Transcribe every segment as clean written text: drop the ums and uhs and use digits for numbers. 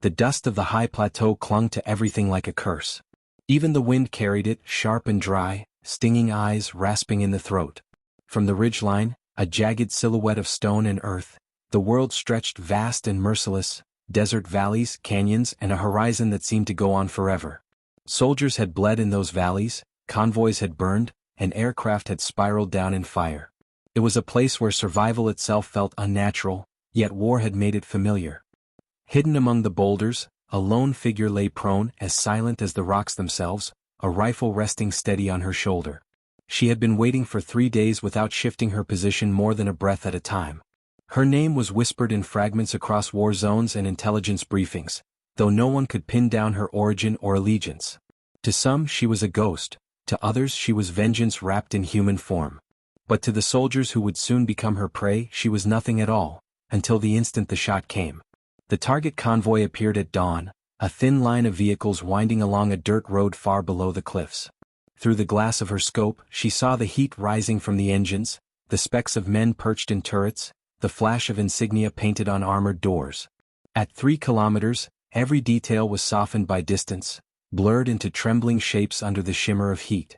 The dust of the high plateau clung to everything like a curse. Even the wind carried it, sharp and dry, stinging eyes, rasping in the throat. From the ridgeline, a jagged silhouette of stone and earth, the world stretched vast and merciless, desert valleys, canyons, and a horizon that seemed to go on forever. Soldiers had bled in those valleys, convoys had burned, and aircraft had spiraled down in fire. It was a place where survival itself felt unnatural, yet war had made it familiar. Hidden among the boulders, a lone figure lay prone, as silent as the rocks themselves, a rifle resting steady on her shoulder. She had been waiting for 3 days without shifting her position more than a breath at a time. Her name was whispered in fragments across war zones and intelligence briefings, though no one could pin down her origin or allegiance. To some she was a ghost, to others she was vengeance wrapped in human form. But to the soldiers who would soon become her prey she was nothing at all, until the instant the shot came. The target convoy appeared at dawn, a thin line of vehicles winding along a dirt road far below the cliffs. Through the glass of her scope she saw the heat rising from the engines, the specks of men perched in turrets, the flash of insignia painted on armored doors. At 3 kilometers, every detail was softened by distance, blurred into trembling shapes under the shimmer of heat.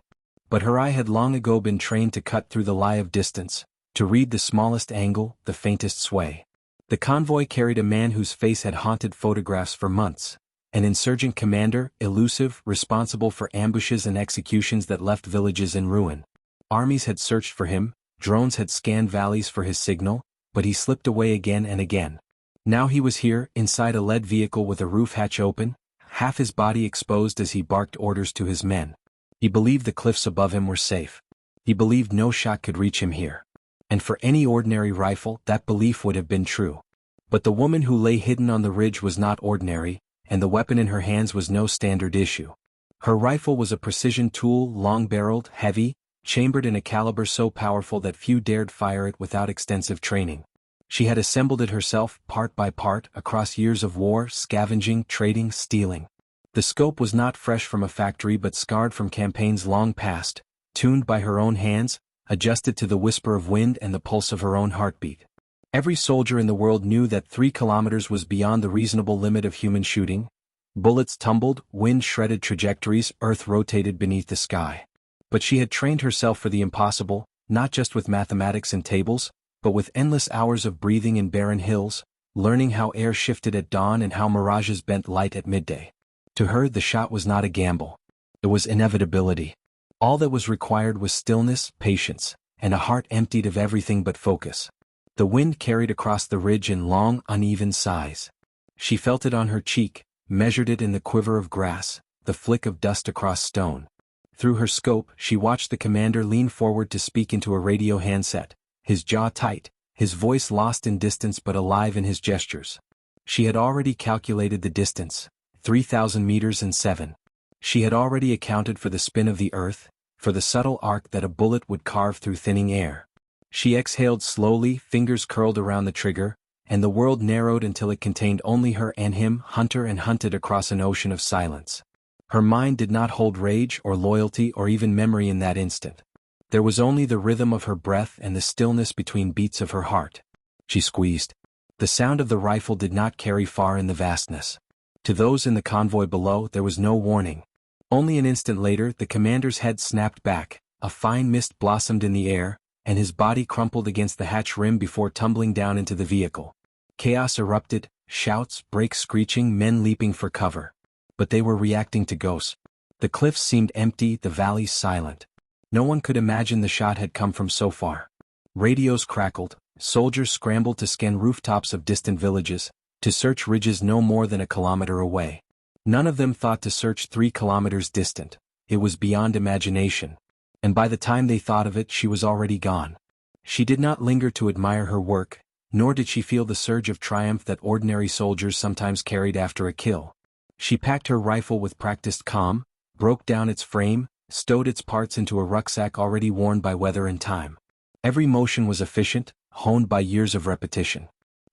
But her eye had long ago been trained to cut through the lie of distance, to read the smallest angle, the faintest sway. The convoy carried a man whose face had haunted photographs for months, an insurgent commander, elusive, responsible for ambushes and executions that left villages in ruin. Armies had searched for him, drones had scanned valleys for his signal, but he slipped away again and again. Now he was here, inside a lead vehicle with a roof hatch open, half his body exposed as he barked orders to his men. He believed the cliffs above him were safe. He believed no shot could reach him here. And for any ordinary rifle, that belief would have been true. But the woman who lay hidden on the ridge was not ordinary, and the weapon in her hands was no standard issue. Her rifle was a precision tool, long-barreled, heavy, chambered in a caliber so powerful that few dared fire it without extensive training. She had assembled it herself, part by part, across years of war, scavenging, trading, stealing. The scope was not fresh from a factory but scarred from campaigns long past, tuned by her own hands, adjusted to the whisper of wind and the pulse of her own heartbeat. Every soldier in the world knew that 3 kilometers was beyond the reasonable limit of human shooting. Bullets tumbled, wind shredded trajectories, earth rotated beneath the sky. But she had trained herself for the impossible, not just with mathematics and tables, but with endless hours of breathing in barren hills, learning how air shifted at dawn and how mirages bent light at midday. To her the shot was not a gamble. It was inevitability. All that was required was stillness, patience, and a heart emptied of everything but focus. The wind carried across the ridge in long, uneven sighs. She felt it on her cheek, measured it in the quiver of grass, the flick of dust across stone. Through her scope, she watched the commander lean forward to speak into a radio handset, his jaw tight, his voice lost in distance but alive in his gestures. She had already calculated the distance, 3,000 meters and 7. She had already accounted for the spin of the earth, for the subtle arc that a bullet would carve through thinning air. She exhaled slowly, fingers curled around the trigger, and the world narrowed until it contained only her and him, hunter and hunted across an ocean of silence. Her mind did not hold rage or loyalty or even memory in that instant. There was only the rhythm of her breath and the stillness between beats of her heart. She squeezed. The sound of the rifle did not carry far in the vastness. To those in the convoy below there was no warning. Only an instant later the commander's head snapped back, a fine mist blossomed in the air, and his body crumpled against the hatch rim before tumbling down into the vehicle. Chaos erupted, shouts, brakes screeching, men leaping for cover. But they were reacting to ghosts. The cliffs seemed empty, the valleys silent. No one could imagine the shot had come from so far. Radios crackled, soldiers scrambled to scan rooftops of distant villages, to search ridges no more than a kilometer away. None of them thought to search 3 kilometers distant. It was beyond imagination. And by the time they thought of it, she was already gone. She did not linger to admire her work, nor did she feel the surge of triumph that ordinary soldiers sometimes carried after a kill. She packed her rifle with practiced calm, broke down its frame, stowed its parts into a rucksack already worn by weather and time. Every motion was efficient, honed by years of repetition.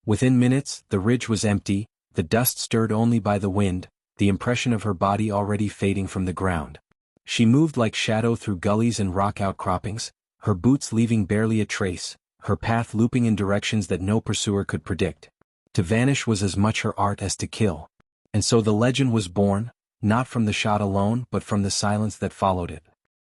Within minutes, the ridge was empty, the dust stirred only by the wind, the impression of her body already fading from the ground. She moved like shadow through gullies and rock outcroppings, her boots leaving barely a trace, her path looping in directions that no pursuer could predict. To vanish was as much her art as to kill. And so the legend was born, not from the shot alone but from the silence that followed it.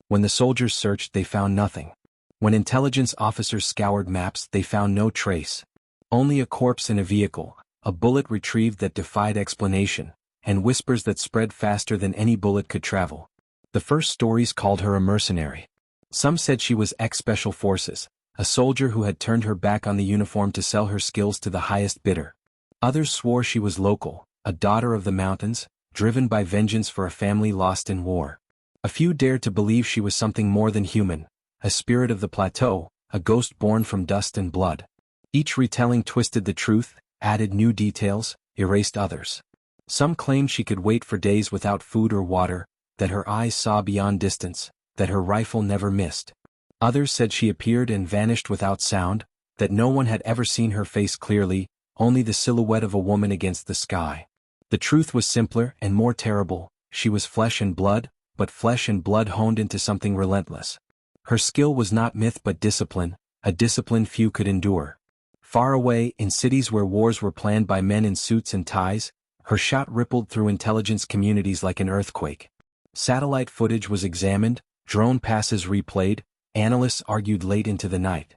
When the soldiers searched, they found nothing. When intelligence officers scoured maps, they found no trace. Only a corpse in a vehicle, a bullet retrieved that defied explanation, and whispers that spread faster than any bullet could travel. The first stories called her a mercenary. Some said she was ex-special forces, a soldier who had turned her back on the uniform to sell her skills to the highest bidder. Others swore she was local, a daughter of the mountains, driven by vengeance for a family lost in war. A few dared to believe she was something more than human, a spirit of the plateau, a ghost born from dust and blood. Each retelling twisted the truth, added new details, erased others. Some claimed she could wait for days without food or water, that her eyes saw beyond distance, that her rifle never missed. Others said she appeared and vanished without sound, that no one had ever seen her face clearly, only the silhouette of a woman against the sky. The truth was simpler and more terrible. She was flesh and blood, but flesh and blood honed into something relentless. Her skill was not myth but discipline, a discipline few could endure. Far away, in cities where wars were planned by men in suits and ties, her shot rippled through intelligence communities like an earthquake. Satellite footage was examined, drone passes replayed, analysts argued late into the night.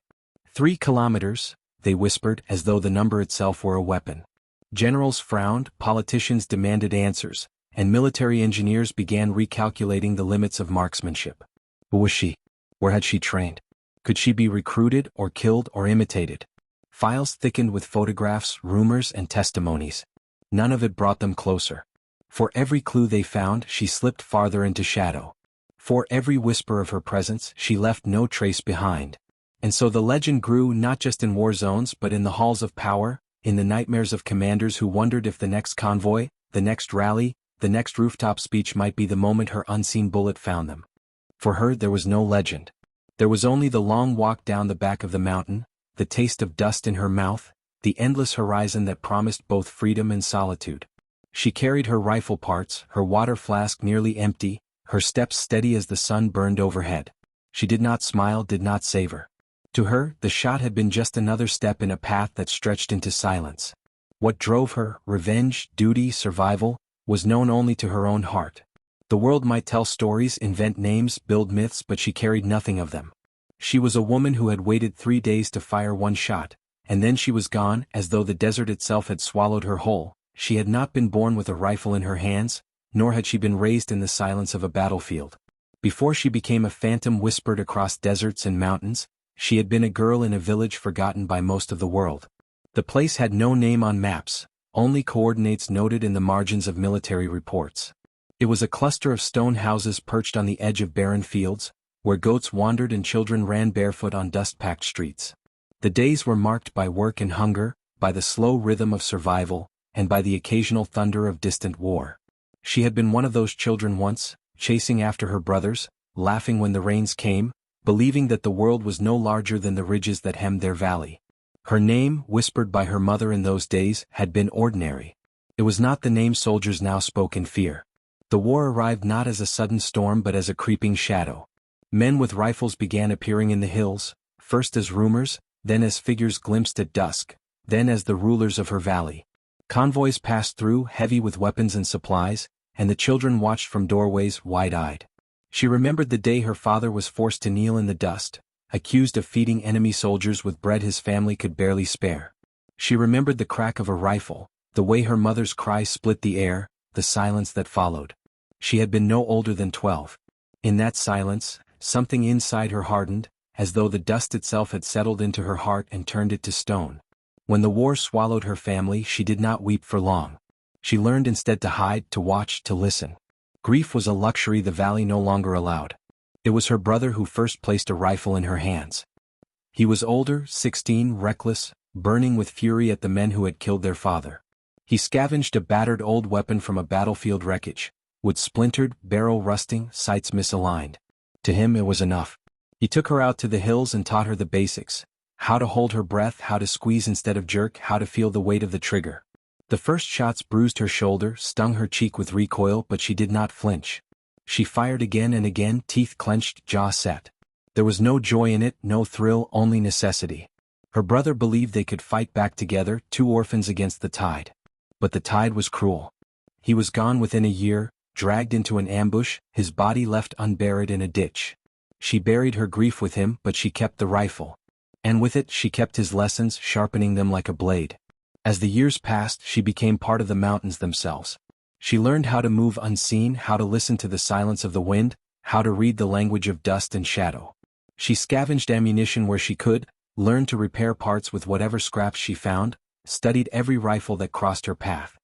3 kilometers, they whispered, as though the number itself were a weapon. Generals frowned, politicians demanded answers, and military engineers began recalculating the limits of marksmanship. Who was she? Where had she trained? Could she be recruited or killed or imitated? Files thickened with photographs, rumors, and testimonies. None of it brought them closer. For every clue they found, she slipped farther into shadow. For every whisper of her presence, she left no trace behind. And so the legend grew, not just in war zones but in the halls of power, in the nightmares of commanders who wondered if the next convoy, the next rally, the next rooftop speech might be the moment her unseen bullet found them. For her there was no legend. There was only the long walk down the back of the mountain, the taste of dust in her mouth, the endless horizon that promised both freedom and solitude. She carried her rifle parts, her water flask nearly empty, her steps steady as the sun burned overhead. She did not smile, did not savor. To her, the shot had been just another step in a path that stretched into silence. What drove her, revenge, duty, survival, was known only to her own heart. The world might tell stories, invent names, build myths, but she carried nothing of them. She was a woman who had waited 3 days to fire one shot, and then she was gone, as though the desert itself had swallowed her whole. She had not been born with a rifle in her hands, nor had she been raised in the silence of a battlefield. Before she became a phantom whispered across deserts and mountains, she had been a girl in a village forgotten by most of the world. The place had no name on maps, only coordinates noted in the margins of military reports. It was a cluster of stone houses perched on the edge of barren fields, where goats wandered and children ran barefoot on dust-packed streets. The days were marked by work and hunger, by the slow rhythm of survival, and by the occasional thunder of distant war. She had been one of those children once, chasing after her brothers, laughing when the rains came, believing that the world was no larger than the ridges that hemmed their valley. Her name, whispered by her mother in those days, had been ordinary. It was not the name soldiers now spoke in fear. The war arrived not as a sudden storm but as a creeping shadow. Men with rifles began appearing in the hills, first as rumors, then as figures glimpsed at dusk, then as the rulers of her valley. Convoys passed through, heavy with weapons and supplies, and the children watched from doorways, wide-eyed. She remembered the day her father was forced to kneel in the dust, accused of feeding enemy soldiers with bread his family could barely spare. She remembered the crack of a rifle, the way her mother's cry split the air, the silence that followed. She had been no older than 12. In that silence, something inside her hardened, as though the dust itself had settled into her heart and turned it to stone. When the war swallowed her family, she did not weep for long. She learned instead to hide, to watch, to listen. Grief was a luxury the valley no longer allowed. It was her brother who first placed a rifle in her hands. He was older, 16, reckless, burning with fury at the men who had killed their father. He scavenged a battered old weapon from a battlefield wreckage, wood splintered, barrel rusting, sights misaligned. To him it was enough. He took her out to the hills and taught her the basics: how to hold her breath, how to squeeze instead of jerk, how to feel the weight of the trigger. The first shots bruised her shoulder, stung her cheek with recoil, but she did not flinch. She fired again and again, teeth clenched, jaw set. There was no joy in it, no thrill, only necessity. Her brother believed they could fight back together, 2 orphans against the tide. But the tide was cruel. He was gone within a year, dragged into an ambush, his body left unburied in a ditch. She buried her grief with him, but she kept the rifle. And with it she kept his lessons, sharpening them like a blade. As the years passed, she became part of the mountains themselves. She learned how to move unseen, how to listen to the silence of the wind, how to read the language of dust and shadow. She scavenged ammunition where she could, learned to repair parts with whatever scraps she found, studied every rifle that crossed her path.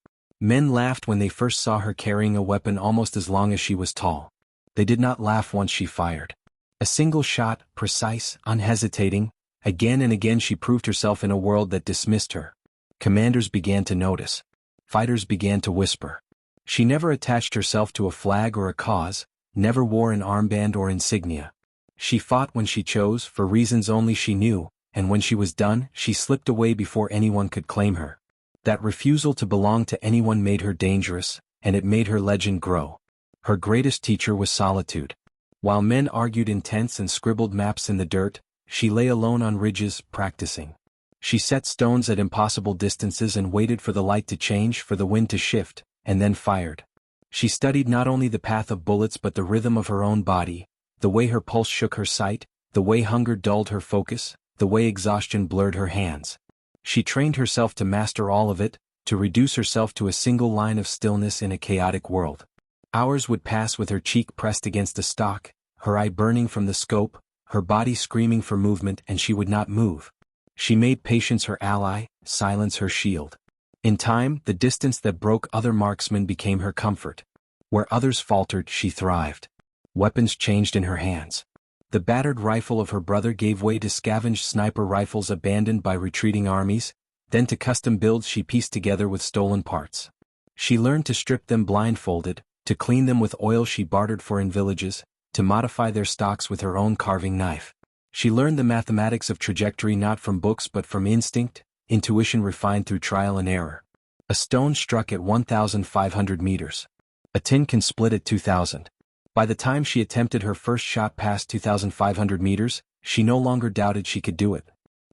Men laughed when they first saw her carrying a weapon almost as long as she was tall. They did not laugh once she fired. A single shot, precise, unhesitating, again and again she proved herself in a world that dismissed her. Commanders began to notice. Fighters began to whisper. She never attached herself to a flag or a cause, never wore an armband or insignia. She fought when she chose, for reasons only she knew, and when she was done, she slipped away before anyone could claim her. That refusal to belong to anyone made her dangerous, and it made her legend grow. Her greatest teacher was solitude. While men argued in tents and scribbled maps in the dirt, she lay alone on ridges, practicing. She set stones at impossible distances and waited for the light to change, for the wind to shift, and then fired. She studied not only the path of bullets but the rhythm of her own body, the way her pulse shook her sight, the way hunger dulled her focus, the way exhaustion blurred her hands. She trained herself to master all of it, to reduce herself to a single line of stillness in a chaotic world. Hours would pass with her cheek pressed against a stock, her eye burning from the scope, her body screaming for movement, and she would not move. She made patience her ally, silence her shield. In time, the distance that broke other marksmen became her comfort. Where others faltered, she thrived. Weapons changed in her hands. The battered rifle of her brother gave way to scavenged sniper rifles abandoned by retreating armies, then to custom builds she pieced together with stolen parts. She learned to strip them blindfolded, to clean them with oil she bartered for in villages, to modify their stocks with her own carving knife. She learned the mathematics of trajectory not from books but from instinct, intuition refined through trial and error. A stone struck at 1,500 meters. A tin can split at 2,000. By the time she attempted her first shot past 2,500 meters, she no longer doubted she could do it.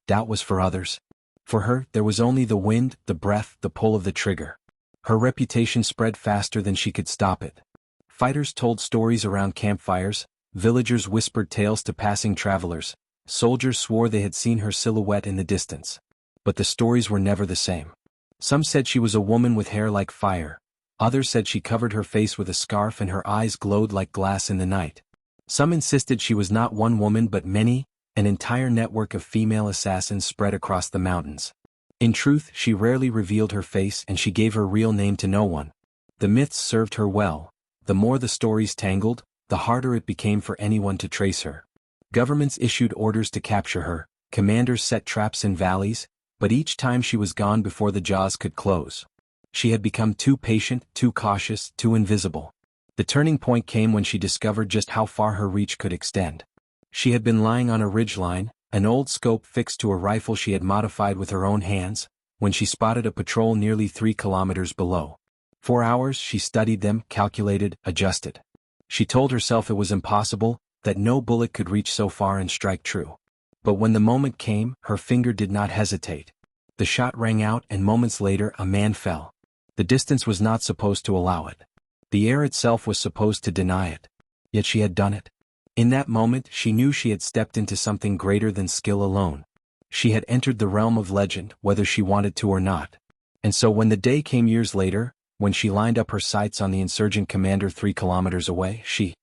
Doubt was for others. For her, there was only the wind, the breath, the pull of the trigger. Her reputation spread faster than she could stop it. Fighters told stories around campfires, villagers whispered tales to passing travelers, soldiers swore they had seen her silhouette in the distance. But the stories were never the same. Some said she was a woman with hair like fire. Others said she covered her face with a scarf and her eyes glowed like glass in the night. Some insisted she was not one woman but many, an entire network of female assassins spread across the mountains. In truth, she rarely revealed her face and she gave her real name to no one. The myths served her well. The more the stories tangled, the harder it became for anyone to trace her. Governments issued orders to capture her, commanders set traps in valleys, but each time she was gone before the jaws could close. She had become too patient, too cautious, too invisible. The turning point came when she discovered just how far her reach could extend. She had been lying on a ridgeline, an old scope fixed to a rifle she had modified with her own hands, when she spotted a patrol nearly 3 kilometers below. For hours she studied them, calculated, adjusted. She told herself it was impossible, that no bullet could reach so far and strike true. But when the moment came, her finger did not hesitate. The shot rang out and moments later a man fell. The distance was not supposed to allow it. The air itself was supposed to deny it. Yet she had done it. In that moment she knew she had stepped into something greater than skill alone. She had entered the realm of legend, whether she wanted to or not. And so when the day came years later, when she lined up her sights on the insurgent commander 3 kilometers away, she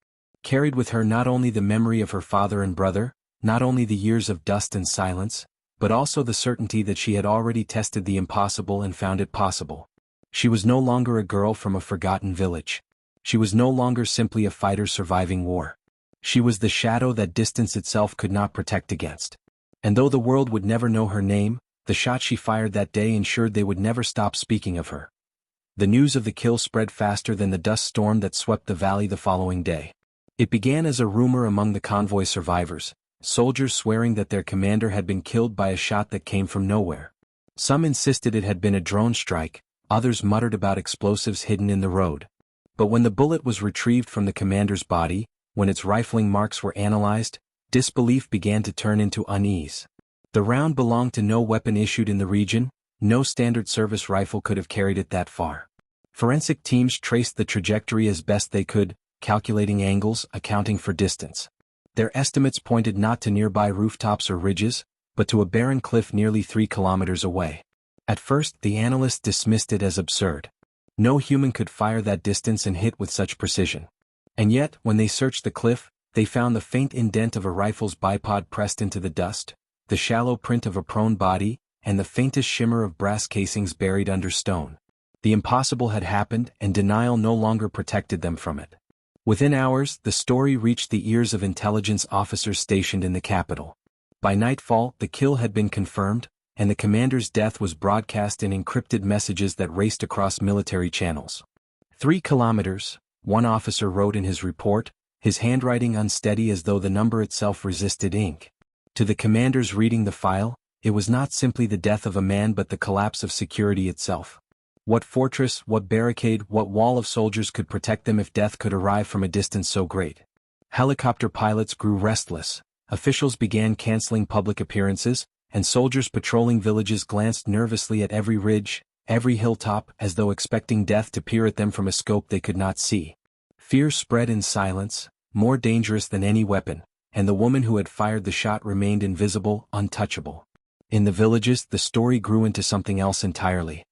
carried with her not only the memory of her father and brother, not only the years of dust and silence, but also the certainty that she had already tested the impossible and found it possible. She was no longer a girl from a forgotten village. She was no longer simply a fighter surviving war. She was the shadow that distance itself could not protect against. And though the world would never know her name, the shot she fired that day ensured they would never stop speaking of her. The news of the kill spread faster than the dust storm that swept the valley the following day. It began as a rumor among the convoy survivors, soldiers swearing that their commander had been killed by a shot that came from nowhere. Some insisted it had been a drone strike, others muttered about explosives hidden in the road. But when the bullet was retrieved from the commander's body, when its rifling marks were analyzed, disbelief began to turn into unease. The round belonged to no weapon issued in the region, no standard service rifle could have carried it that far. Forensic teams traced the trajectory as best they could, calculating angles, accounting for distance. Their estimates pointed not to nearby rooftops or ridges, but to a barren cliff nearly 3 kilometers away. At first, the analysts dismissed it as absurd. No human could fire that distance and hit with such precision. And yet, when they searched the cliff, they found the faint indent of a rifle's bipod pressed into the dust, the shallow print of a prone body, and the faintest shimmer of brass casings buried under stone. The impossible had happened, and denial no longer protected them from it. Within hours, the story reached the ears of intelligence officers stationed in the capital. By nightfall, the kill had been confirmed, and the commander's death was broadcast in encrypted messages that raced across military channels. 3 kilometers, one officer wrote in his report, his handwriting unsteady as though the number itself resisted ink. To the commanders reading the file, it was not simply the death of a man but the collapse of security itself. What fortress, what barricade, what wall of soldiers could protect them if death could arrive from a distance so great? Helicopter pilots grew restless, officials began canceling public appearances, and soldiers patrolling villages glanced nervously at every ridge, every hilltop, as though expecting death to peer at them from a scope they could not see. Fear spread in silence, more dangerous than any weapon, and the woman who had fired the shot remained invisible, untouchable. In the villages, the story grew into something else entirely.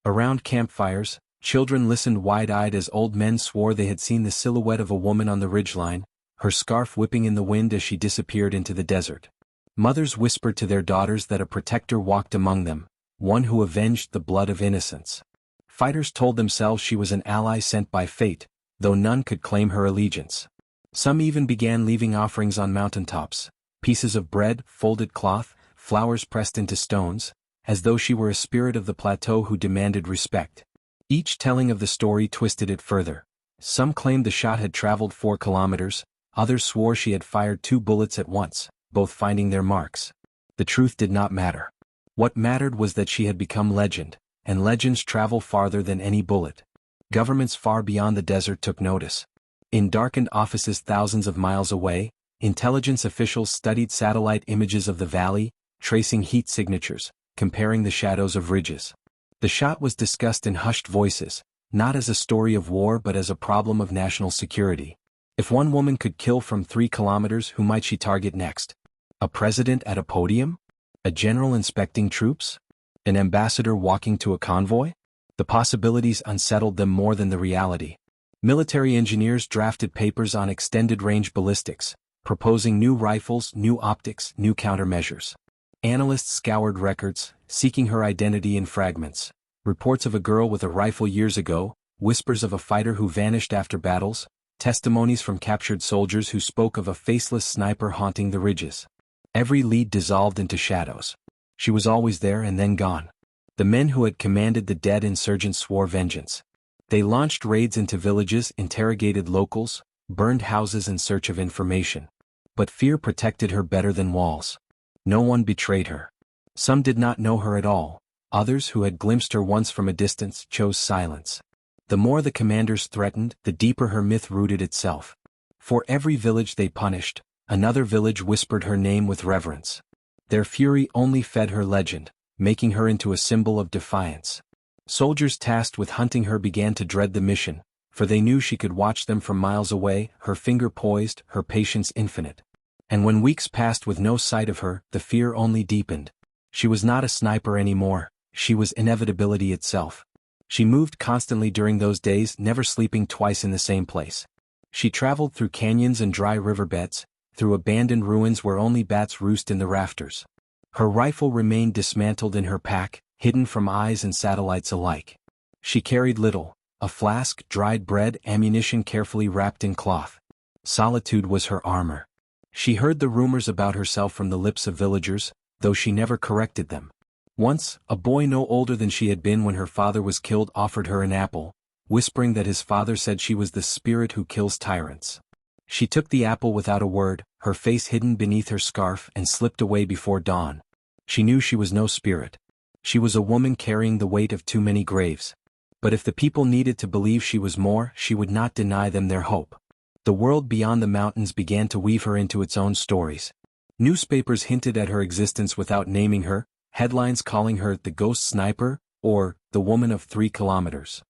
Around campfires, children listened wide-eyed as old men swore they had seen the silhouette of a woman on the ridgeline, her scarf whipping in the wind as she disappeared into the desert. Mothers whispered to their daughters that a protector walked among them, one who avenged the blood of innocents. Fighters told themselves she was an ally sent by fate, though none could claim her allegiance. Some even began leaving offerings on mountaintops, pieces of bread, folded cloth, flowers pressed into stones, as though she were a spirit of the plateau who demanded respect. Each telling of the story twisted it further. Some claimed the shot had traveled 4 kilometers, others swore she had fired 2 bullets at once, both finding their marks. The truth did not matter. What mattered was that she had become legend, and legends travel farther than any bullet. Governments far beyond the desert took notice. In darkened offices thousands of miles away, intelligence officials studied satellite images of the valley, tracing heat signatures, comparing the shadows of ridges. The shot was discussed in hushed voices, not as a story of war but as a problem of national security. If one woman could kill from 3 kilometers, who might she target next? A president at a podium? A general inspecting troops? An ambassador walking to a convoy? The possibilities unsettled them more than the reality. Military engineers drafted papers on extended-range ballistics, proposing new rifles, new optics, new countermeasures. Analysts scoured records, seeking her identity in fragments. Reports of a girl with a rifle years ago, whispers of a fighter who vanished after battles, testimonies from captured soldiers who spoke of a faceless sniper haunting the ridges. Every lead dissolved into shadows. She was always there and then gone. The men who had commanded the dead insurgents swore vengeance. They launched raids into villages, interrogated locals, burned houses in search of information. But fear protected her better than walls. No one betrayed her. Some did not know her at all. Others, who had glimpsed her once from a distance, chose silence. The more the commanders threatened, the deeper her myth rooted itself. For every village they punished, another village whispered her name with reverence. Their fury only fed her legend, making her into a symbol of defiance. Soldiers tasked with hunting her began to dread the mission, for they knew she could watch them from miles away, her finger poised, her patience infinite. And when weeks passed with no sight of her, the fear only deepened. She was not a sniper anymore, she was inevitability itself. She moved constantly during those days, never sleeping twice in the same place. She traveled through canyons and dry riverbeds, through abandoned ruins where only bats roost in the rafters. Her rifle remained dismantled in her pack, hidden from eyes and satellites alike. She carried little, a flask, dried bread, ammunition carefully wrapped in cloth. Solitude was her armor. She heard the rumors about herself from the lips of villagers, though she never corrected them. Once, a boy no older than she had been when her father was killed offered her an apple, whispering that his father said she was the spirit who kills tyrants. She took the apple without a word, her face hidden beneath her scarf, and slipped away before dawn. She knew she was no spirit. She was a woman carrying the weight of too many graves. But if the people needed to believe she was more, she would not deny them their hope. The world beyond the mountains began to weave her into its own stories. Newspapers hinted at her existence without naming her, headlines calling her the ghost sniper, or the woman of 3 kilometers.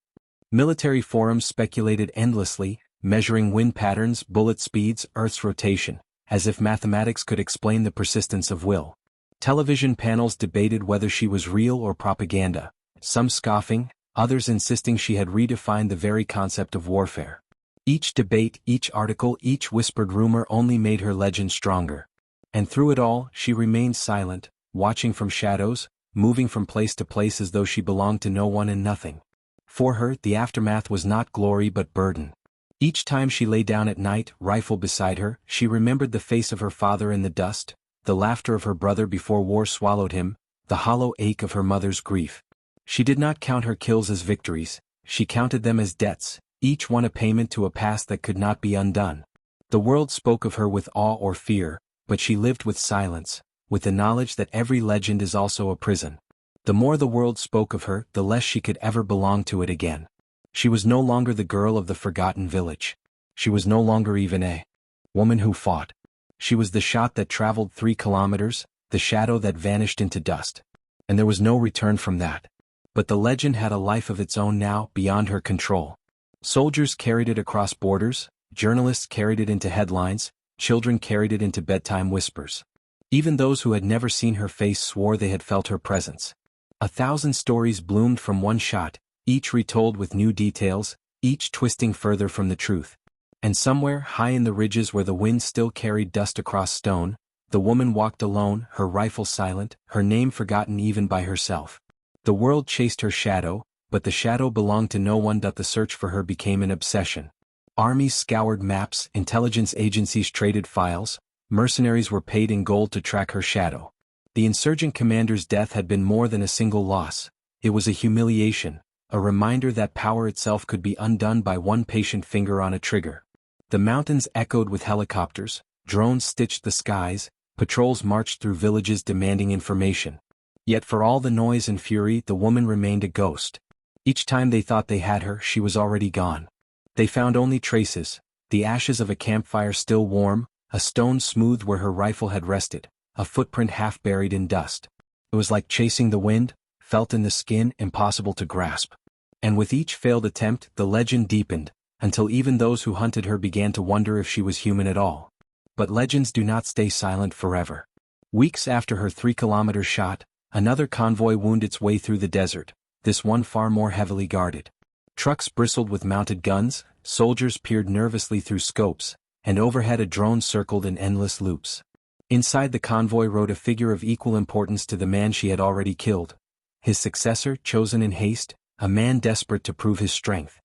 Military forums speculated endlessly, measuring wind patterns, bullet speeds, Earth's rotation, as if mathematics could explain the persistence of will. Television panels debated whether she was real or propaganda, some scoffing, others insisting she had redefined the very concept of warfare. Each debate, each article, each whispered rumor only made her legend stronger. And through it all, she remained silent, watching from shadows, moving from place to place as though she belonged to no one and nothing. For her, the aftermath was not glory but burden. Each time she lay down at night, rifle beside her, she remembered the face of her father in the dust, the laughter of her brother before war swallowed him, the hollow ache of her mother's grief. She did not count her kills as victories, she counted them as debts, each one a payment to a past that could not be undone. The world spoke of her with awe or fear, but she lived with silence, with the knowledge that every legend is also a prison. The more the world spoke of her, the less she could ever belong to it again. She was no longer the girl of the forgotten village. She was no longer even a woman who fought. She was the shot that traveled 3 kilometers, the shadow that vanished into dust. And there was no return from that. But the legend had a life of its own now, beyond her control. Soldiers carried it across borders, journalists carried it into headlines, children carried it into bedtime whispers. Even those who had never seen her face swore they had felt her presence. 1,000 stories bloomed from one shot, each retold with new details, each twisting further from the truth. And somewhere, high in the ridges where the wind still carried dust across stone, the woman walked alone, her rifle silent, her name forgotten even by herself. The world chased her shadow, but the shadow belonged to no one. The search for her became an obsession. Armies scoured maps, intelligence agencies traded files, mercenaries were paid in gold to track her shadow. The insurgent commander's death had been more than a single loss. It was a humiliation, a reminder that power itself could be undone by one patient finger on a trigger. The mountains echoed with helicopters, drones stitched the skies, patrols marched through villages demanding information. Yet for all the noise and fury, the woman remained a ghost. Each time they thought they had her, she was already gone. They found only traces, the ashes of a campfire still warm, a stone smoothed where her rifle had rested, a footprint half buried in dust. It was like chasing the wind, felt in the skin, impossible to grasp. And with each failed attempt, the legend deepened, until even those who hunted her began to wonder if she was human at all. But legends do not stay silent forever. Weeks after her 3-kilometer shot, another convoy wound its way through the desert, this one far more heavily guarded. Trucks bristled with mounted guns, soldiers peered nervously through scopes, and overhead a drone circled in endless loops. Inside the convoy rode a figure of equal importance to the man she had already killed. His successor, chosen in haste, a man desperate to prove his strength.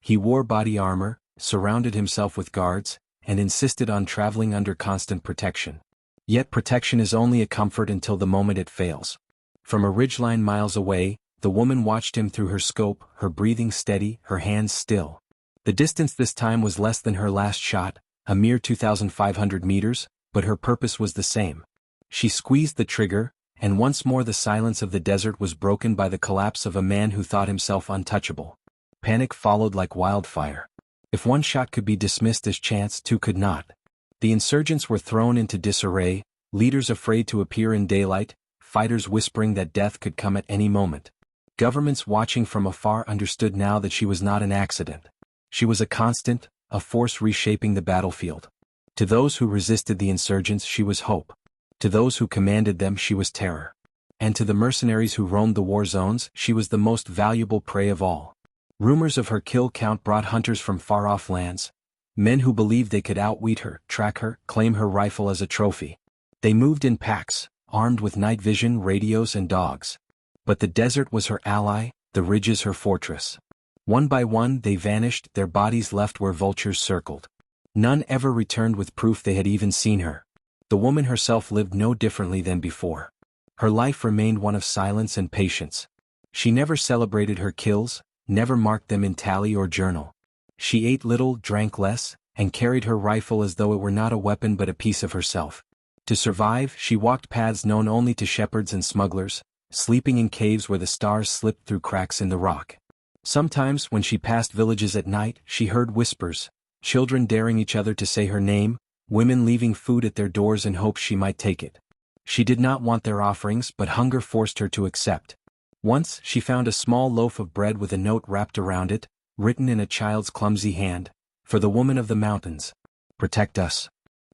He wore body armor, surrounded himself with guards, and insisted on traveling under constant protection. Yet protection is only a comfort until the moment it fails. From a ridgeline miles away, the woman watched him through her scope, her breathing steady, her hands still. The distance this time was less than her last shot, a mere 2,500 meters, but her purpose was the same. She squeezed the trigger, and once more the silence of the desert was broken by the collapse of a man who thought himself untouchable. Panic followed like wildfire. If one shot could be dismissed as chance, 2 could not. The insurgents were thrown into disarray, leaders afraid to appear in daylight, fighters whispering that death could come at any moment. Governments watching from afar understood now that she was not an accident. She was a constant, a force reshaping the battlefield. To those who resisted the insurgents, she was hope. To those who commanded them, she was terror. And to the mercenaries who roamed the war zones, she was the most valuable prey of all. Rumors of her kill count brought hunters from far-off lands, men who believed they could outwit her, track her, claim her rifle as a trophy. They moved in packs, armed with night vision, radios, and dogs. But the desert was her ally, the ridges her fortress. One by one they vanished, their bodies left where vultures circled. None ever returned with proof they had even seen her. The woman herself lived no differently than before. Her life remained one of silence and patience. She never celebrated her kills, never marked them in tally or journal. She ate little, drank less, and carried her rifle as though it were not a weapon but a piece of herself. To survive, she walked paths known only to shepherds and smugglers, sleeping in caves where the stars slipped through cracks in the rock. Sometimes, when she passed villages at night, she heard whispers, children daring each other to say her name, women leaving food at their doors in hopes she might take it. She did not want their offerings, but hunger forced her to accept. Once, she found a small loaf of bread with a note wrapped around it, written in a child's clumsy hand, "For the woman of the mountains. Protect us."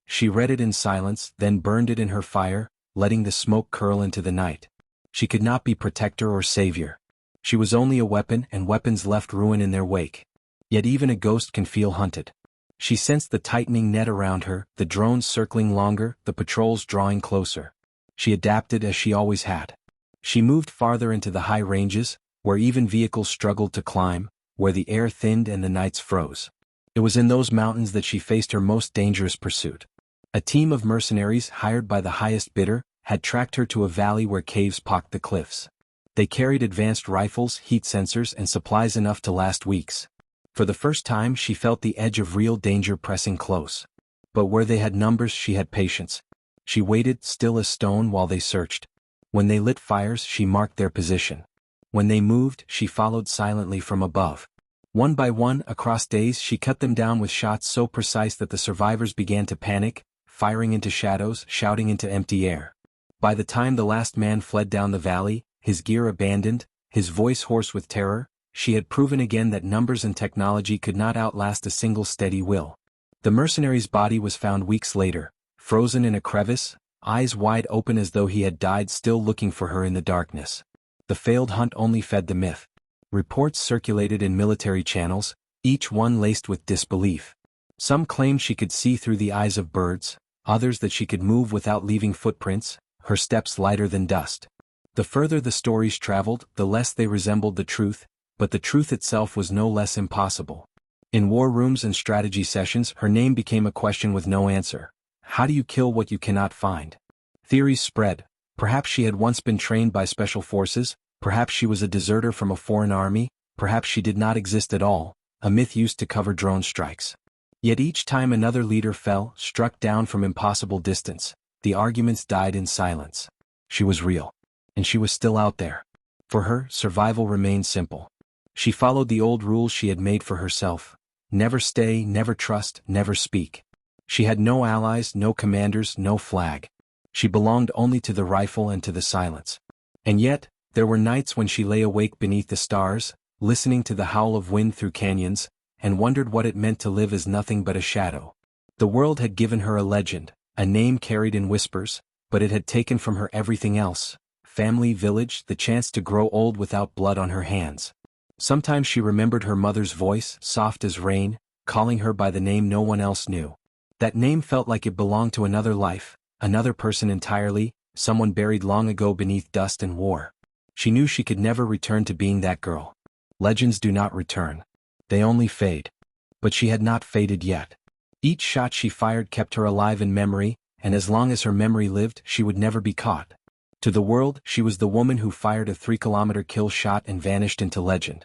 She read it in silence, then burned it in her fire, letting the smoke curl into the night. She could not be protector or savior. She was only a weapon, and weapons left ruin in their wake. Yet even a ghost can feel hunted. She sensed the tightening net around her, the drones circling longer, the patrols drawing closer. She adapted as she always had. She moved farther into the high ranges, where even vehicles struggled to climb, where the air thinned and the nights froze. It was in those mountains that she faced her most dangerous pursuit. A team of mercenaries hired by the highest bidder had tracked her to a valley where caves pocked the cliffs. They carried advanced rifles, heat sensors, and supplies enough to last weeks. For the first time she felt the edge of real danger pressing close. But where they had numbers she had patience. She waited, still as stone, while they searched. When they lit fires she marked their position. When they moved she followed silently from above. One by one, across days she cut them down with shots so precise that the survivors began to panic, firing into shadows, shouting into empty air. By the time the last man fled down the valley, his gear abandoned, his voice hoarse with terror, she had proven again that numbers and technology could not outlast a single steady will. The mercenary's body was found weeks later, frozen in a crevice, eyes wide open as though he had died, still looking for her in the darkness. The failed hunt only fed the myth. Reports circulated in military channels, each one laced with disbelief. Some claimed she could see through the eyes of birds, others that she could move without leaving footprints, her steps lighter than dust. The further the stories traveled, the less they resembled the truth, but the truth itself was no less impossible. In war rooms and strategy sessions her name became a question with no answer. How do you kill what you cannot find? Theories spread. Perhaps she had once been trained by special forces, perhaps she was a deserter from a foreign army, perhaps she did not exist at all, a myth used to cover drone strikes. Yet each time another leader fell, struck down from impossible distance, the arguments died in silence. She was real. And she was still out there. For her, survival remained simple. She followed the old rules she had made for herself. Never stay, never trust, never speak. She had no allies, no commanders, no flag. She belonged only to the rifle and to the silence. And yet, there were nights when she lay awake beneath the stars, listening to the howl of wind through canyons, and wondered what it meant to live as nothing but a shadow. The world had given her a legend, a name carried in whispers, but it had taken from her everything else: family, village, the chance to grow old without blood on her hands. Sometimes she remembered her mother's voice, soft as rain, calling her by the name no one else knew. That name felt like it belonged to another life, another person entirely, someone buried long ago beneath dust and war. She knew she could never return to being that girl. Legends do not return. They only fade. But she had not faded yet. Each shot she fired kept her alive in memory, and as long as her memory lived she would never be caught. To the world, she was the woman who fired a 3-kilometer kill shot and vanished into legend.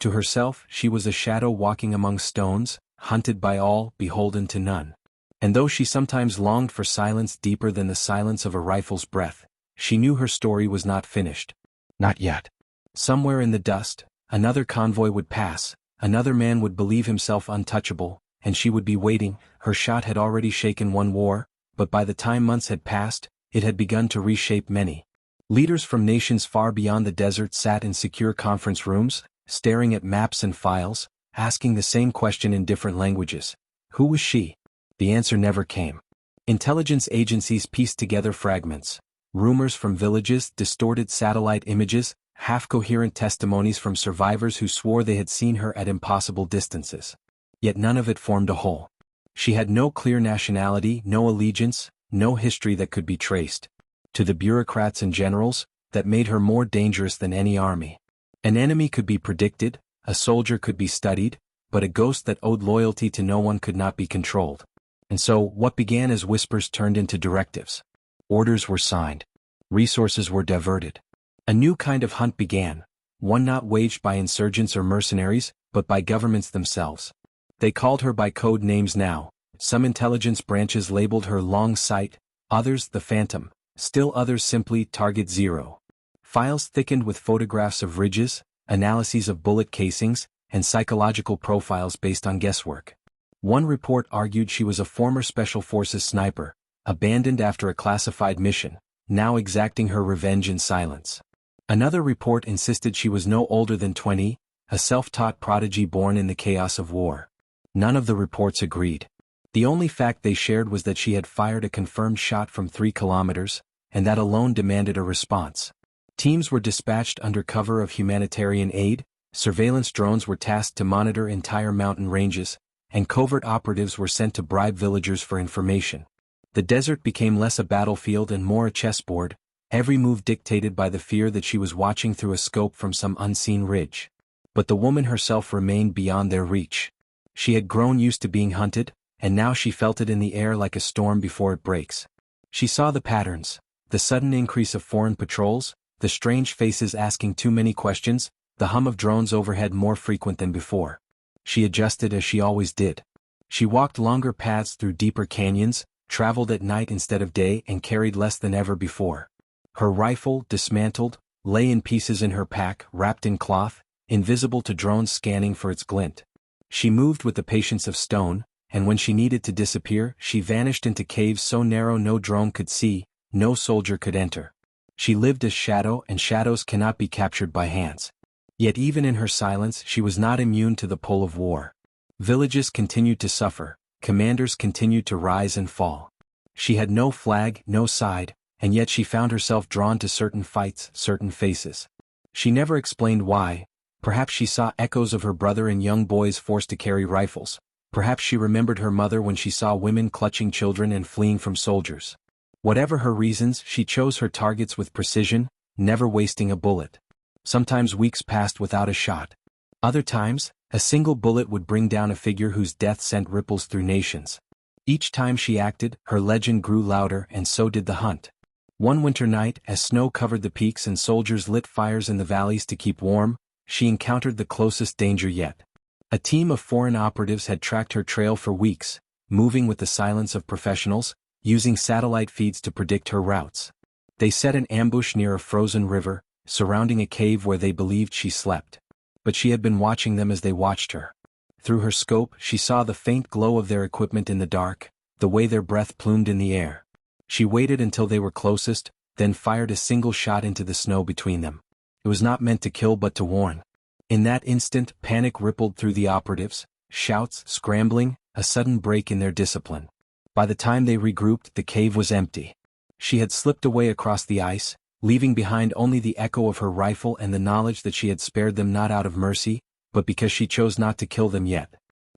To herself, she was a shadow walking among stones, hunted by all, beholden to none. And though she sometimes longed for silence deeper than the silence of a rifle's breath, she knew her story was not finished. Not yet. Somewhere in the dust, another convoy would pass, another man would believe himself untouchable, and she would be waiting. Her shot had already shaken one war, but by the time months had passed, it had begun to reshape many. Leaders from nations far beyond the desert sat in secure conference rooms, staring at maps and files, asking the same question in different languages. Who was she? The answer never came. Intelligence agencies pieced together fragments. Rumors from villages, distorted satellite images, half-coherent testimonies from survivors who swore they had seen her at impossible distances. Yet none of it formed a whole. She had no clear nationality, no allegiance, no history that could be traced. To the bureaucrats and generals, that made her more dangerous than any army. An enemy could be predicted, a soldier could be studied, but a ghost that owed loyalty to no one could not be controlled. And so, what began as whispers turned into directives. Orders were signed. Resources were diverted. A new kind of hunt began, one not waged by insurgents or mercenaries, but by governments themselves. They called her by code names now. Some intelligence branches labeled her Long Sight, others the Phantom, still others simply Target Zero. Files thickened with photographs of ridges, analyses of bullet casings, and psychological profiles based on guesswork. One report argued she was a former Special Forces sniper, abandoned after a classified mission, now exacting her revenge in silence. Another report insisted she was no older than 20, a self-taught prodigy born in the chaos of war. None of the reports agreed. The only fact they shared was that she had fired a confirmed shot from 3 kilometers, and that alone demanded a response. Teams were dispatched under cover of humanitarian aid, surveillance drones were tasked to monitor entire mountain ranges, and covert operatives were sent to bribe villagers for information. The desert became less a battlefield and more a chessboard, every move dictated by the fear that she was watching through a scope from some unseen ridge. But the woman herself remained beyond their reach. She had grown used to being hunted, and now she felt it in the air like a storm before it breaks. She saw the patterns, the sudden increase of foreign patrols, the strange faces asking too many questions, the hum of drones overhead more frequent than before. She adjusted as she always did. She walked longer paths through deeper canyons, traveled at night instead of day, and carried less than ever before. Her rifle, dismantled, lay in pieces in her pack, wrapped in cloth, invisible to drones scanning for its glint. She moved with the patience of stone, and when she needed to disappear, she vanished into caves so narrow no drone could see, no soldier could enter. She lived as shadow, and shadows cannot be captured by hands. Yet even in her silence she was not immune to the pull of war. Villages continued to suffer, commanders continued to rise and fall. She had no flag, no side, and yet she found herself drawn to certain fights, certain faces. She never explained why. Perhaps she saw echoes of her brother in young boys forced to carry rifles. Perhaps she remembered her mother when she saw women clutching children and fleeing from soldiers. Whatever her reasons, she chose her targets with precision, never wasting a bullet. Sometimes weeks passed without a shot. Other times, a single bullet would bring down a figure whose death sent ripples through nations. Each time she acted, her legend grew louder, and so did the hunt. One winter night, as snow covered the peaks and soldiers lit fires in the valleys to keep warm, she encountered the closest danger yet. A team of foreign operatives had tracked her trail for weeks, moving with the silence of professionals, using satellite feeds to predict her routes. They set an ambush near a frozen river, surrounding a cave where they believed she slept. But she had been watching them as they watched her. Through her scope, she saw the faint glow of their equipment in the dark, the way their breath plumed in the air. She waited until they were closest, then fired a single shot into the snow between them. It was not meant to kill but to warn. In that instant, panic rippled through the operatives, shouts, scrambling, a sudden break in their discipline. By the time they regrouped, the cave was empty. She had slipped away across the ice, leaving behind only the echo of her rifle and the knowledge that she had spared them not out of mercy, but because she chose not to kill them yet.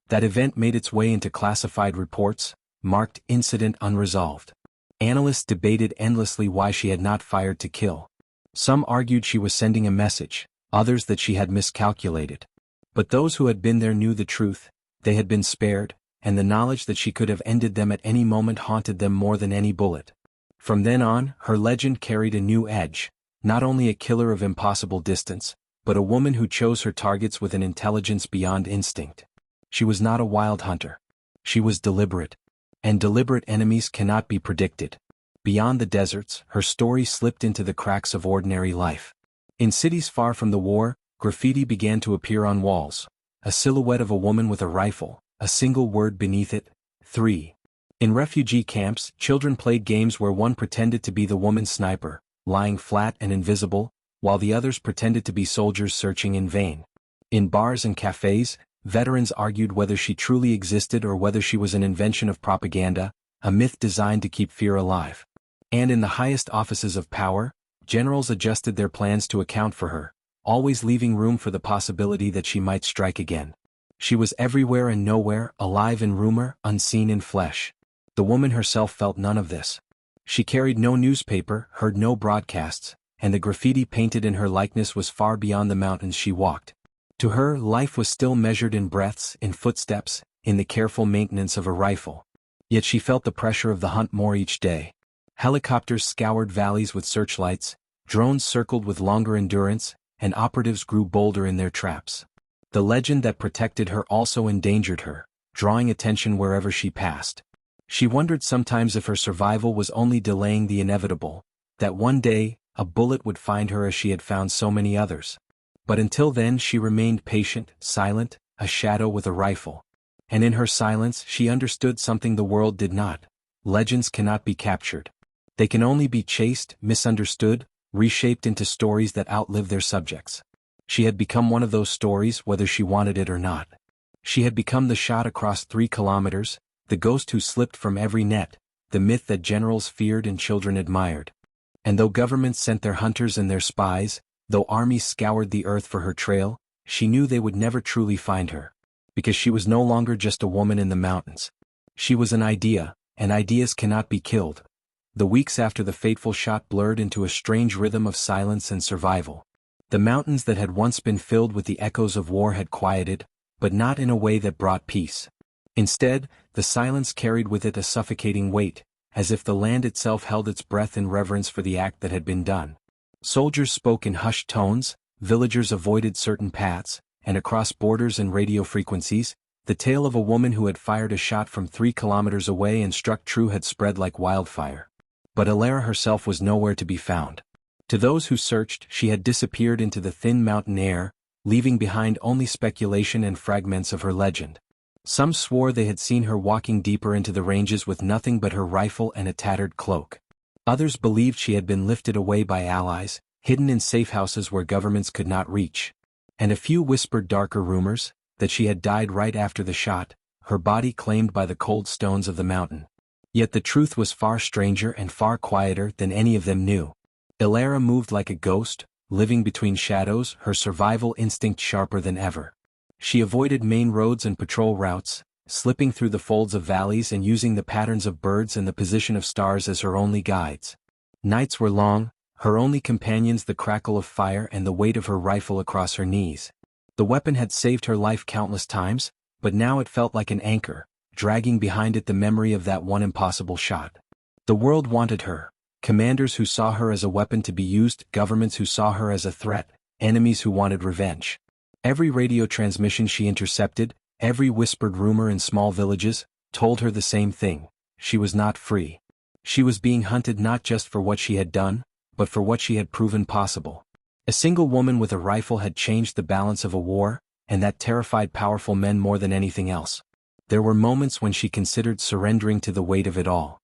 That event made its way into classified reports, marked incident unresolved. Analysts debated endlessly why she had not fired to kill. Some argued she was sending a message, others that she had miscalculated. But those who had been there knew the truth, they had been spared, and the knowledge that she could have ended them at any moment haunted them more than any bullet. From then on, her legend carried a new edge, not only a killer of impossible distance, but a woman who chose her targets with an intelligence beyond instinct. She was not a wild hunter. She was deliberate. And deliberate enemies cannot be predicted. Beyond the deserts, her story slipped into the cracks of ordinary life. In cities far from the war, graffiti began to appear on walls. A silhouette of a woman with a rifle, a single word beneath it, 3. In refugee camps, children played games where one pretended to be the woman sniper, lying flat and invisible, while the others pretended to be soldiers searching in vain. In bars and cafes, veterans argued whether she truly existed or whether she was an invention of propaganda, a myth designed to keep fear alive. And in the highest offices of power, generals adjusted their plans to account for her, always leaving room for the possibility that she might strike again. She was everywhere and nowhere, alive in rumor, unseen in flesh. The woman herself felt none of this. She carried no newspaper, heard no broadcasts, and the graffiti painted in her likeness was far beyond the mountains she walked. To her, life was still measured in breaths, in footsteps, in the careful maintenance of a rifle. Yet she felt the pressure of the hunt more each day. Helicopters scoured valleys with searchlights, drones circled with longer endurance, and operatives grew bolder in their traps. The legend that protected her also endangered her, drawing attention wherever she passed. She wondered sometimes if her survival was only delaying the inevitable, that one day, a bullet would find her as she had found so many others. But until then she remained patient, silent, a shadow with a rifle. And in her silence she understood something the world did not. Legends cannot be captured. They can only be chased, misunderstood, reshaped into stories that outlive their subjects. She had become one of those stories whether she wanted it or not. She had become the shot across 3 kilometers, the ghost who slipped from every net, the myth that generals feared and children admired. And though governments sent their hunters and their spies, though armies scoured the earth for her trail, she knew they would never truly find her. Because she was no longer just a woman in the mountains. She was an idea, and ideas cannot be killed. The weeks after the fateful shot blurred into a strange rhythm of silence and survival. The mountains that had once been filled with the echoes of war had quieted, but not in a way that brought peace. Instead, the silence carried with it a suffocating weight, as if the land itself held its breath in reverence for the act that had been done. Soldiers spoke in hushed tones, villagers avoided certain paths, and across borders and radio frequencies, the tale of a woman who had fired a shot from 3 kilometers away and struck true had spread like wildfire. But Alara herself was nowhere to be found. To those who searched, she had disappeared into the thin mountain air, leaving behind only speculation and fragments of her legend. Some swore they had seen her walking deeper into the ranges with nothing but her rifle and a tattered cloak. Others believed she had been lifted away by allies, hidden in safe houses where governments could not reach. And a few whispered darker rumors, that she had died right after the shot, her body claimed by the cold stones of the mountain. Yet the truth was far stranger and far quieter than any of them knew. Alara moved like a ghost, living between shadows, her survival instinct sharper than ever. She avoided main roads and patrol routes, slipping through the folds of valleys and using the patterns of birds and the position of stars as her only guides. Nights were long, her only companions the crackle of fire and the weight of her rifle across her knees. The weapon had saved her life countless times, but now it felt like an anchor, dragging behind it the memory of that one impossible shot. The world wanted her. Commanders who saw her as a weapon to be used, governments who saw her as a threat, enemies who wanted revenge. Every radio transmission she intercepted, every whispered rumor in small villages, told her the same thing: she was not free. She was being hunted not just for what she had done, but for what she had proven possible. A single woman with a rifle had changed the balance of a war, and that terrified powerful men more than anything else. There were moments when she considered surrendering to the weight of it all.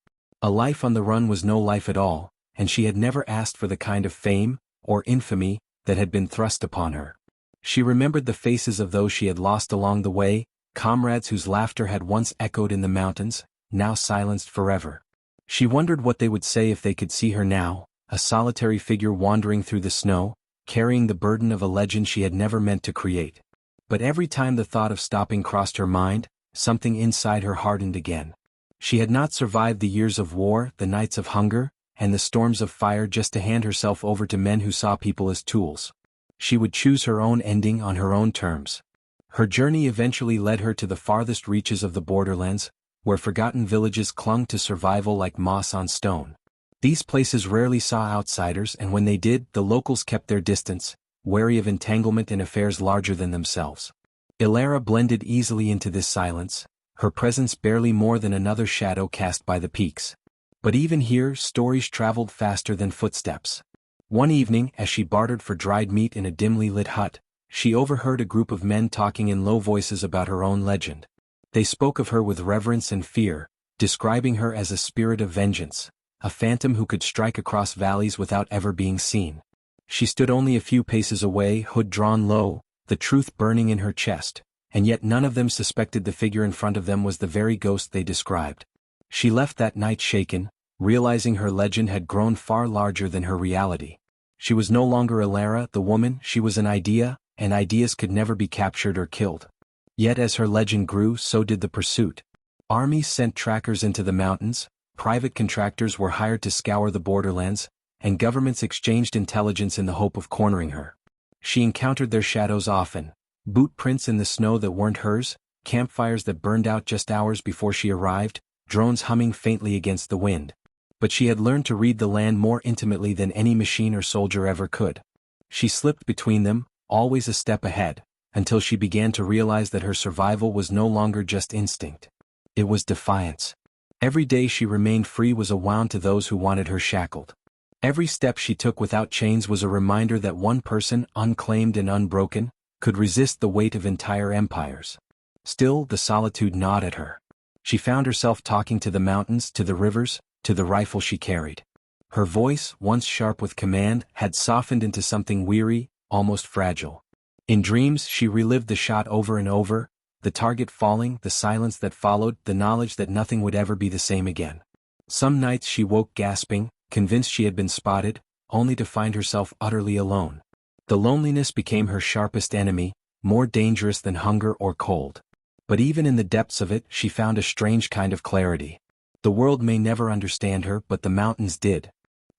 A life on the run was no life at all, and she had never asked for the kind of fame, or infamy, that had been thrust upon her. She remembered the faces of those she had lost along the way, comrades whose laughter had once echoed in the mountains, now silenced forever. She wondered what they would say if they could see her now, a solitary figure wandering through the snow, carrying the burden of a legend she had never meant to create. But every time the thought of stopping crossed her mind, something inside her hardened again. She had not survived the years of war, the nights of hunger, and the storms of fire just to hand herself over to men who saw people as tools. She would choose her own ending on her own terms. Her journey eventually led her to the farthest reaches of the borderlands, where forgotten villages clung to survival like moss on stone. These places rarely saw outsiders, and when they did, the locals kept their distance, wary of entanglement in affairs larger than themselves. Alara blended easily into this silence, her presence barely more than another shadow cast by the peaks. But even here, stories traveled faster than footsteps. One evening, as she bartered for dried meat in a dimly lit hut, she overheard a group of men talking in low voices about her own legend. They spoke of her with reverence and fear, describing her as a spirit of vengeance, a phantom who could strike across valleys without ever being seen. She stood only a few paces away, hood drawn low, the truth burning in her chest, and yet none of them suspected the figure in front of them was the very ghost they described. She left that night shaken, realizing her legend had grown far larger than her reality. She was no longer Alara, the woman, she was an idea, and ideas could never be captured or killed. Yet as her legend grew, so did the pursuit. Armies sent trackers into the mountains, private contractors were hired to scour the borderlands, and governments exchanged intelligence in the hope of cornering her. She encountered their shadows often, boot prints in the snow that weren't hers, campfires that burned out just hours before she arrived, drones humming faintly against the wind. But she had learned to read the land more intimately than any machine or soldier ever could. She slipped between them, always a step ahead, until she began to realize that her survival was no longer just instinct. It was defiance. Every day she remained free was a wound to those who wanted her shackled. Every step she took without chains was a reminder that one person, unclaimed and unbroken, could resist the weight of entire empires. Still, the solitude gnawed at her. She found herself talking to the mountains, to the rivers, to the rifle she carried. Her voice, once sharp with command, had softened into something weary, almost fragile. In dreams she relived the shot over and over, the target falling, the silence that followed, the knowledge that nothing would ever be the same again. Some nights she woke gasping, convinced she had been spotted, only to find herself utterly alone. The loneliness became her sharpest enemy, more dangerous than hunger or cold. But even in the depths of it she found a strange kind of clarity. The world may never understand her, but the mountains did.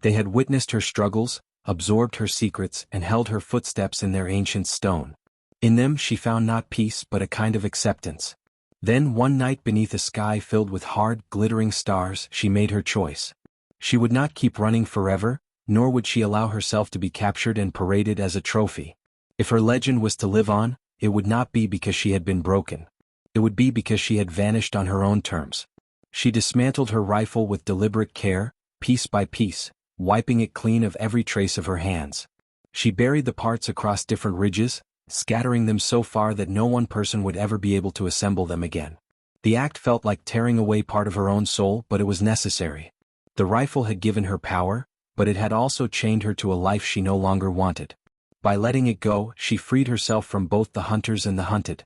They had witnessed her struggles, absorbed her secrets, and held her footsteps in their ancient stone. In them she found not peace but a kind of acceptance. Then one night beneath a sky filled with hard, glittering stars she made her choice. She would not keep running forever, nor would she allow herself to be captured and paraded as a trophy. If her legend was to live on, it would not be because she had been broken. It would be because she had vanished on her own terms. She dismantled her rifle with deliberate care, piece by piece, wiping it clean of every trace of her hands. She buried the parts across different ridges, scattering them so far that no one person would ever be able to assemble them again. The act felt like tearing away part of her own soul, but it was necessary. The rifle had given her power, but it had also chained her to a life she no longer wanted. By letting it go, she freed herself from both the hunters and the hunted.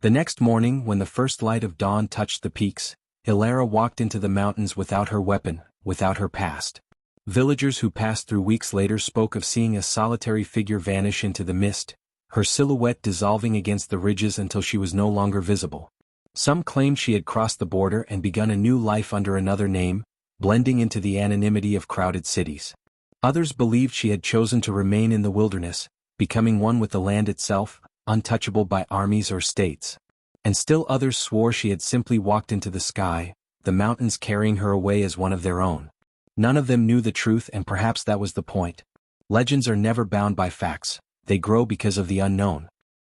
The next morning, when the first light of dawn touched the peaks, Hilara walked into the mountains without her weapon, without her past. Villagers who passed through weeks later spoke of seeing a solitary figure vanish into the mist, her silhouette dissolving against the ridges until she was no longer visible. Some claimed she had crossed the border and begun a new life under another name, blending into the anonymity of crowded cities. Others believed she had chosen to remain in the wilderness, becoming one with the land itself, untouchable by armies or states. And still others swore she had simply walked into the sky, the mountains carrying her away as one of their own. None of them knew the truth, and perhaps that was the point. Legends are never bound by facts, they grow because of the unknown.